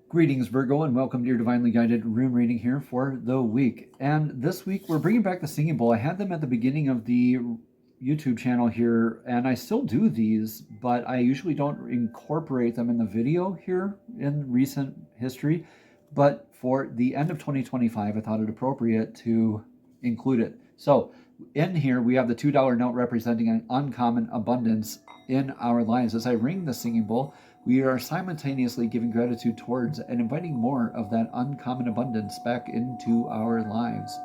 Greetings, Virgo, and welcome to your divinely guided rune reading here for the week. And this week, we're bringing back the singing bowl. I had them at the beginning of the YouTube channel here, and I still do these, but I usually don't incorporate them in the video here in recent history. But for the end of 2025, I thought it appropriate to include it. So in here, we have the $2 note representing an uncommon abundance in our lives. As I ring the singing bowl, we are simultaneously giving gratitude towards and inviting more of that uncommon abundance back into our lives.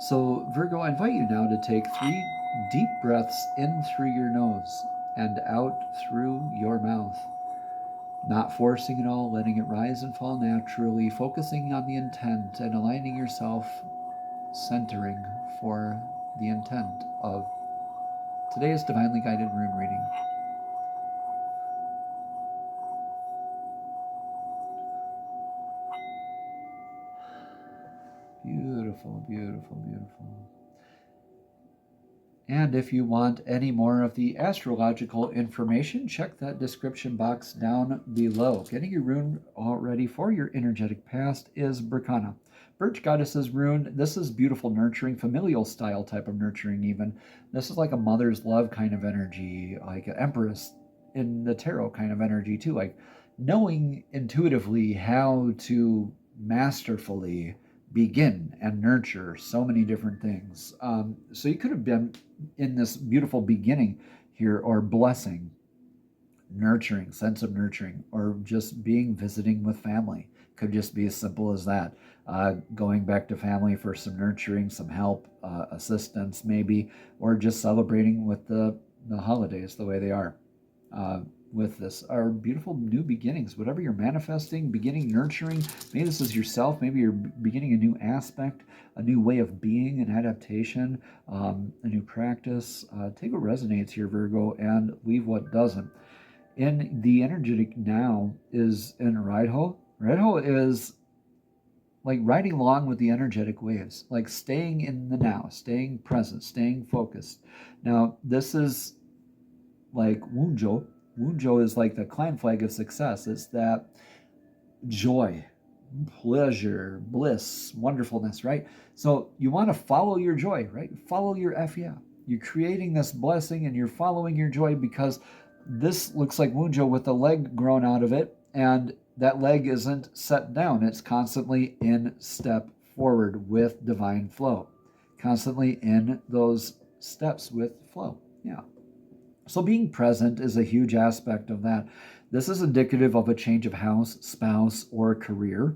So, Virgo, I invite you now to take 3 deep breaths in through your nose and out through your mouth. Not forcing it all, letting it rise and fall naturally, focusing on the intent and aligning yourself, centering for the intent of today's divinely guided rune reading. Beautiful, beautiful, beautiful. And if you want any more of the astrological information, check that description box down below. Getting your rune all ready for your energetic past is Berkana. Birch Goddess's rune. This is beautiful, nurturing, familial style type of nurturing even. This is like a mother's love kind of energy, like an empress in the tarot kind of energy too. Like knowing intuitively how to masterfully begin and nurture so many different things. So you could have been in this beautiful beginning here, or blessing, nurturing, sense of nurturing, or just being visiting with family. Could just be as simple as that. Going back to family for some nurturing, some help, assistance maybe, or just celebrating with the holidays the way they are. With this are beautiful new beginnings. Whatever you're manifesting, beginning, nurturing, maybe this is yourself, maybe you're beginning a new aspect, a new way of being, an adaptation, a new practice. Take what resonates here, Virgo, and leave what doesn't. In the energetic now is in Raiho. Raiho is like riding along with the energetic waves, like staying in the now, staying present, staying focused. Now, this is like Wunjo. Wunjo is like the clan flag of success. It's that joy, pleasure, bliss, wonderfulness, right? So you want to follow your joy, right? Follow your F yeah. You're creating this blessing and you're following your joy, because this looks like Wunjo with a leg grown out of it, and that leg isn't set down. It's constantly in step forward with divine flow, constantly in those steps with flow. Yeah. So being present is a huge aspect of that. This is indicative of a change of house, spouse, or career.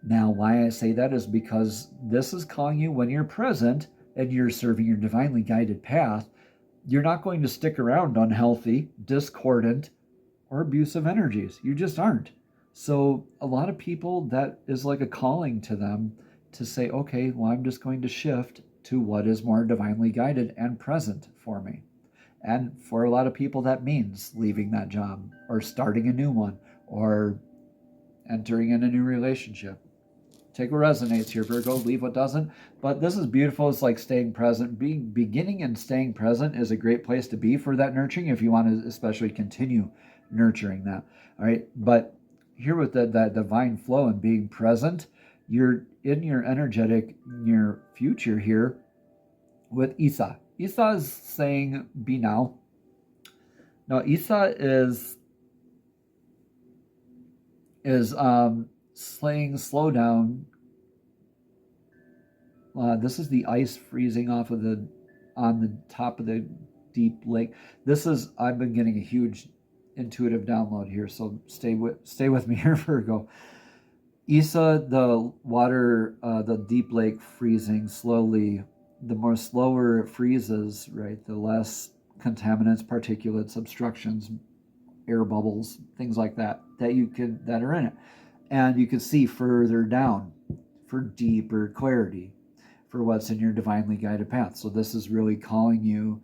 Now, why I say that is because this is calling you, when you're present and you're serving your divinely guided path, you're not going to stick around unhealthy, discordant, or abusive energies. You just aren't. So a lot of people, that is like a calling to them to say, okay, well, I'm just going to shift to what is more divinely guided and present for me. And for a lot of people, that means leaving that job, or starting a new one, or entering in a new relationship. Take what resonates here, Virgo, leave what doesn't. But this is beautiful. It's like staying present. Beginning and staying present is a great place to be for that nurturing, if you want to especially continue nurturing that. All right. But here with that divine flow and being present, you're in your energetic near future here with Isa. Isa is saying, be now. Now, Isa is saying, slow down. This is the ice freezing off of on the top of the deep lake. This is, I've been getting a huge intuitive download here, so stay with me here, Virgo. Isa, the water, the deep lake freezing slowly. The more slower it freezes, right, the less contaminants, particulates, obstructions, air bubbles, things like that that are in it. And you can see further down for deeper clarity for what's in your divinely guided path. So this is really calling you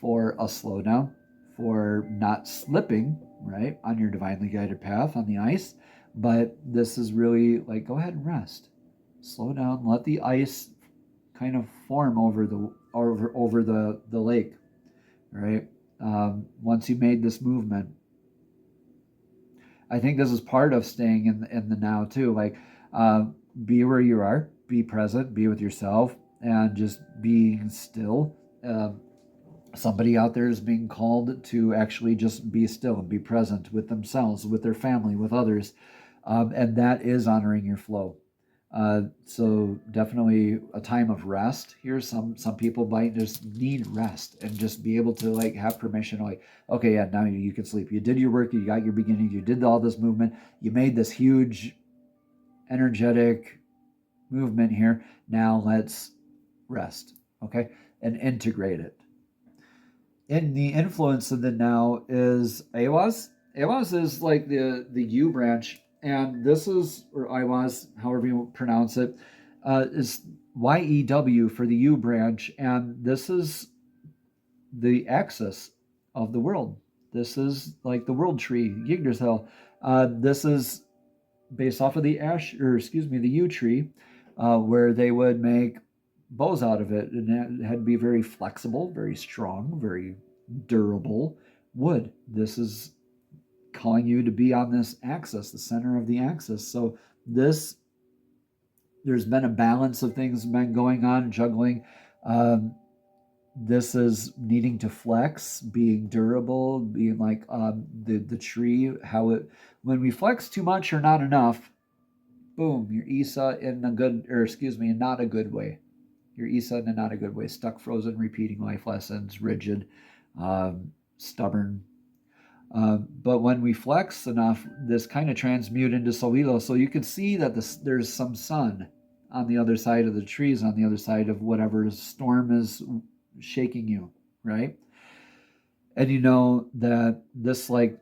for a slowdown, for not slipping, right, on your divinely guided path on the ice. But this is really like, go ahead and rest. Slow down, let the ice kind of form over the lake, right? Once you made this movement, I think this is part of staying in the now too. Like, be where you are, be present, be with yourself, and just being still. Somebody out there is being called to actually just be still and be present with themselves, with their family, with others, and that is honoring your flow. So definitely a time of rest here. Some people might just need rest and just be able to like have permission, like, okay, yeah, now you can sleep. You did your work, you got your beginning, you did all this movement, you made this huge energetic movement here. Now let's rest, okay, and integrate it. In the influence of the now is Awaz. Awaz is like the U branch, and this is, or Awaz, however you pronounce it, is YEW for the U branch, and this is the axis of the world. This is like the world tree, Yggdrasil. This is based off of the the yew tree, where they would make bows out of it, and it had to be very flexible, very strong, very durable wood. This is calling you to be on this axis, the center of the axis. So this, there's been a balance of things been going on, juggling. This is needing to flex, being durable, being like the tree, how it, when we flex too much or not enough, boom, you're Isa in a good, or excuse me, not a good way. You're Isa in a not a good way, stuck, frozen, repeating life lessons, rigid, stubborn. But when we flex enough, this kind of transmute into Solilo. So you can see that there's some sun on the other side of the trees, on the other side of whatever storm is shaking you, right? And you know that this like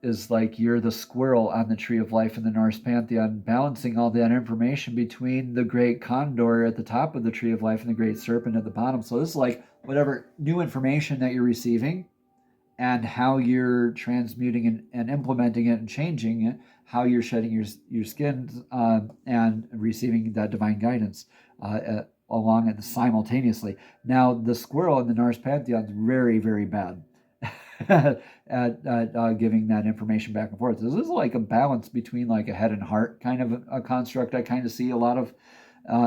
is like you're the squirrel on the tree of life in the Norse pantheon, balancing all that information between the great condor at the top of the tree of life and the great serpent at the bottom. So this is like whatever new information that you're receiving and how you're transmuting and implementing it and changing it, how you're shedding your skin and receiving that divine guidance along it simultaneously. Now, the squirrel in the Norse pantheon is very, very bad at giving that information back and forth. This is like a balance between like a head and heart kind of a construct. I kind of see a lot of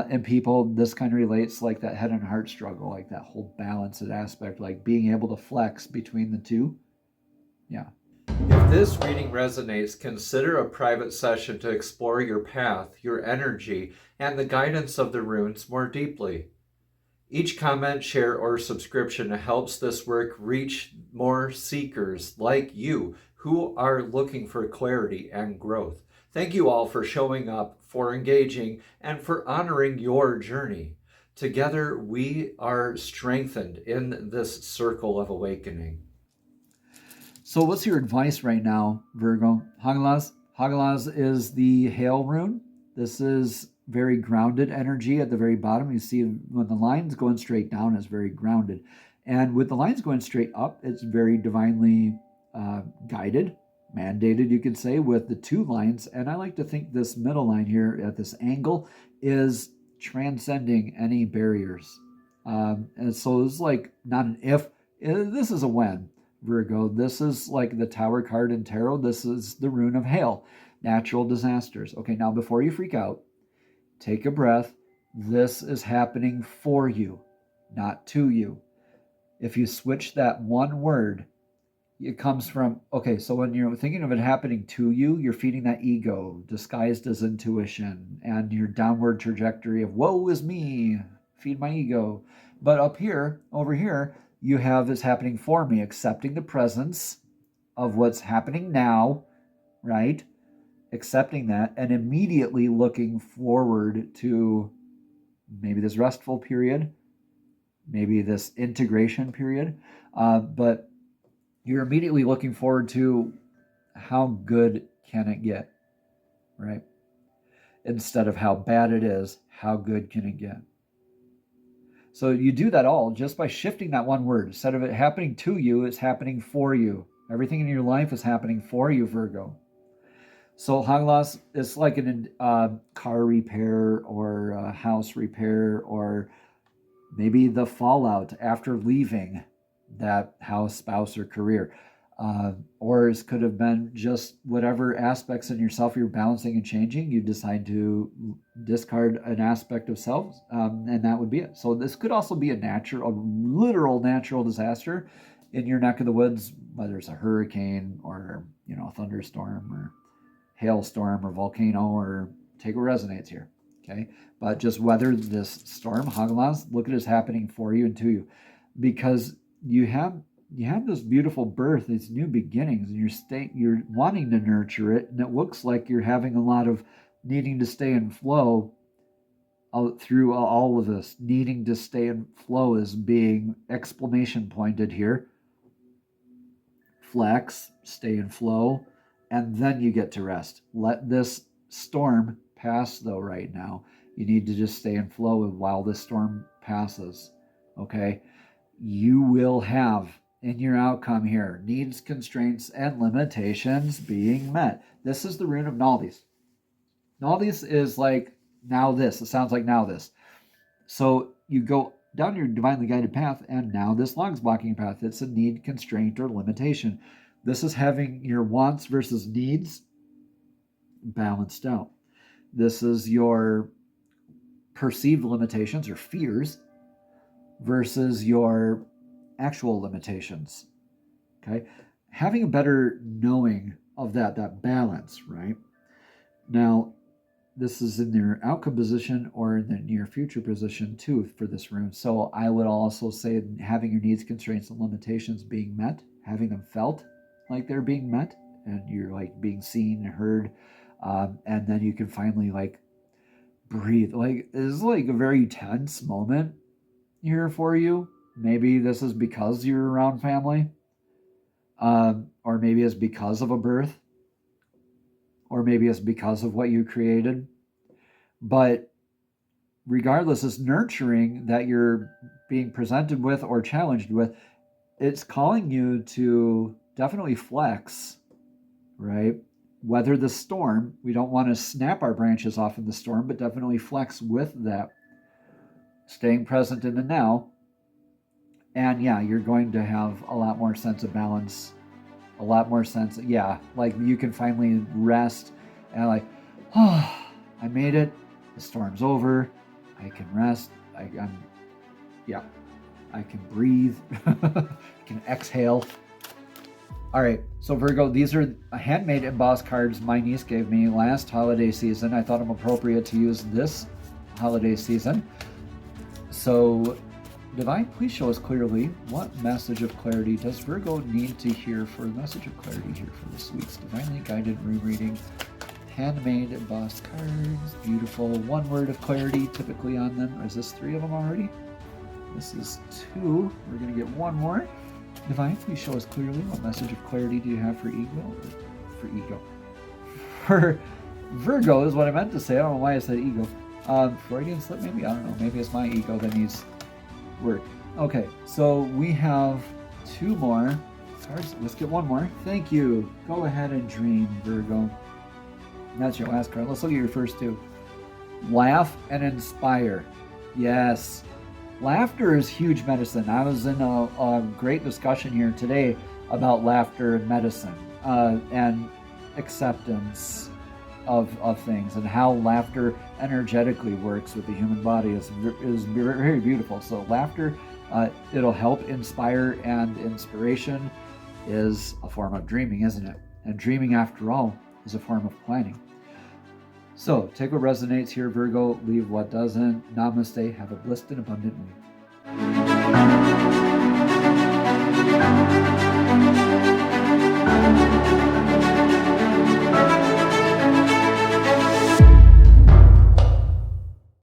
in people. This kind of relates like that head and heart struggle, like that whole balanced aspect, like being able to flex between the two. Yeah. If this reading resonates, consider a private session to explore your path, your energy, and the guidance of the runes more deeply. Each comment, share, or subscription helps this work reach more seekers like you who are looking for clarity and growth. Thank you all for showing up, for engaging, and for honoring your journey. Together, we are strengthened in this circle of awakening. So what's your advice right now, Virgo? Hagalaz? Hagalaz is the hail rune. This is very grounded energy at the very bottom. You see when the line's going straight down, it's very grounded. And with the lines going straight up, it's very divinely guided, mandated, you could say, with the two lines. And I like to think this middle line here at this angle is transcending any barriers. And so it's like not an if, this is a when, Virgo. This is like the Tower card in Tarot. This is the rune of hail, natural disasters. Okay, now before you freak out, take a breath. This is happening for you, not to you. If you switch that one word, it comes from, okay, so when you're thinking of it happening to you, you're feeding that ego disguised as intuition and your downward trajectory of woe is me, feed my ego. But up here, over here, you have this happening for me, accepting the presence of what's happening now, right? Accepting that and immediately looking forward to maybe this restful period, maybe this integration period, but you're immediately looking forward to how good can it get, right? Instead of how bad it is, how good can it get? So you do that all just by shifting that one word. Instead of it happening to you, it's happening for you. Everything in your life is happening for you, Virgo. So Haglas is like a car repair or a house repair, or maybe the fallout after leaving that house, spouse, or career. Or it could have been just whatever aspects in yourself you're balancing and changing. You decide to discard an aspect of self, and that would be it. So this could also be a literal natural disaster in your neck of the woods, whether it's a hurricane or a thunderstorm or hailstorm or volcano, or take what resonates here. Okay, but just weather this storm. Haglas, look at it as happening for you and to you, because you have this beautiful birth, these new beginnings, and you're wanting to nurture it, and it looks like you're having a lot of needing to stay in flow through all of this. Needing to stay in flow is being exclamation pointed here. Flex, stay in flow, and then you get to rest. Let this storm pass, though. Right now you need to just stay in flow while this storm passes. Okay, you will have in your outcome here needs, constraints, and limitations being met. This is the rune of Naldis. Naldis is like now this. It sounds like now this. So you go down your divinely guided path, and now this long's blocking path. It's a need, constraint, or limitation. This is having your wants versus needs balanced out. This is your perceived limitations or fears versus your actual limitations. Okay, having a better knowing of that balance, right? Now, this is in their outcome position or in the near future position too for this rune. So I would also say having your needs, constraints, and limitations being met, having them felt like they're being met, and you're like being seen and heard, and then you can finally like breathe. Like this is like a very tense moment here for you. Maybe this is because you're around family, or maybe it's because of a birth, or maybe it's because of what you created. But regardless, it's nurturing that you're being presented with or challenged with. It's calling you to definitely flex, right? Weather the storm. We don't want to snap our branches off in the storm, but definitely flex with that. Staying present in the now. And yeah, you're going to have a lot more sense of balance, a lot more sense. Yeah, like you can finally rest and like, oh, I made it. The storm's over. I can rest. I can breathe. I can exhale. All right, so Virgo, these are handmade embossed cards my niece gave me last holiday season. I thought them appropriate to use this holiday season. So, Divine, please show us clearly what message of clarity does Virgo need to hear for the message of clarity here for this week's Divinely Guided Rune Reading. Handmade embossed cards, beautiful. One word of clarity typically on them. Or is this 3 of them already? This is 2. We're going to get one more. Divine, please show us clearly what message of clarity do you have for ego? For Virgo is what I meant to say. I don't know why I said ego. Freudian slip maybe? I don't know. Maybe it's my ego that needs work. Okay, so we have 2 more cards. Let's get one more. Thank you. Go ahead and dream, Virgo. That's your last card. Let's look at your first 2. Laugh and inspire. Yes. Laughter is huge medicine. I was in a great discussion here today about laughter and medicine, and acceptance of things, and how laughter energetically works with the human body is very beautiful. So laughter, it'll help inspire, and inspiration is a form of dreaming, isn't it? And dreaming, after all, is a form of planning. So take what resonates here, Virgo, leave what doesn't. Namaste. Have a blissed and abundant week.